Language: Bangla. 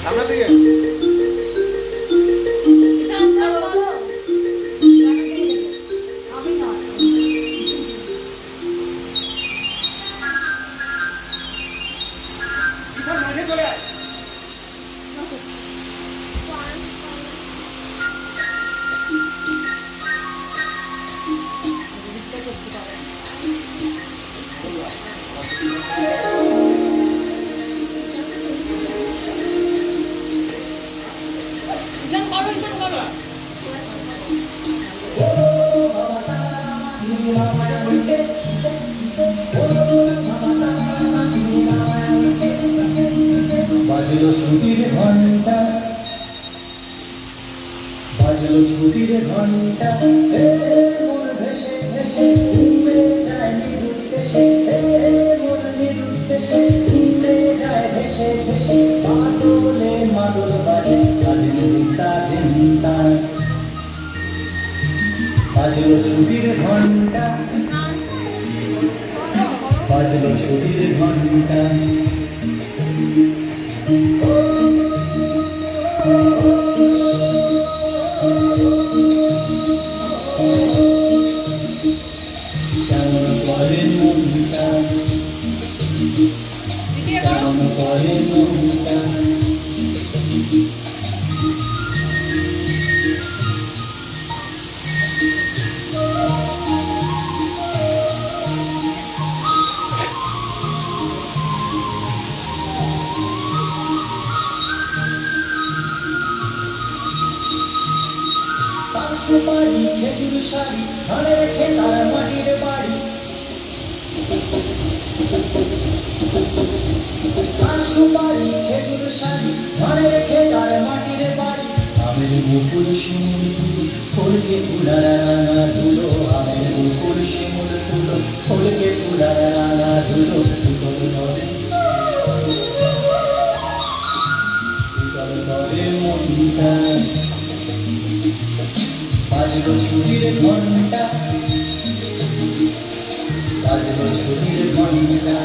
সামনের দিকে বাজলো ছুটির ঘন্টা, বাজলো ছুটির ঘন্টা, মন ভেসে ভেসে উড়ে যায় নিরুত দেশে, মন নিরুত দেশে উড়ে যায় ভেসে ভেসে, মাদলে মাদল বাজে আদিনতা দিনতা। বাজলো ছুটির ঘন্টা, বাজলো ছুটির ঘন্টা, কেমন করে মনটা, কেমন করে মনটা। সুপারি খেজুর শাড়ি ধারে রেখে তার মাটির বাড়ি, সুপারি খেজুর শাড়ি ধারে রেখে তার মাটির বাড়ি। আমের মুকুল শিমুল তুলো ফলকে তুলার রাঙা ধুলো, আমের মুকুল শিমুল তুলো ফলকে তুলার রাঙা ধুলো। উতল করে উতল করে মনটা, বাজলো ছুটির ঘন্টা, বাজলো ছুটির ঘন্টা।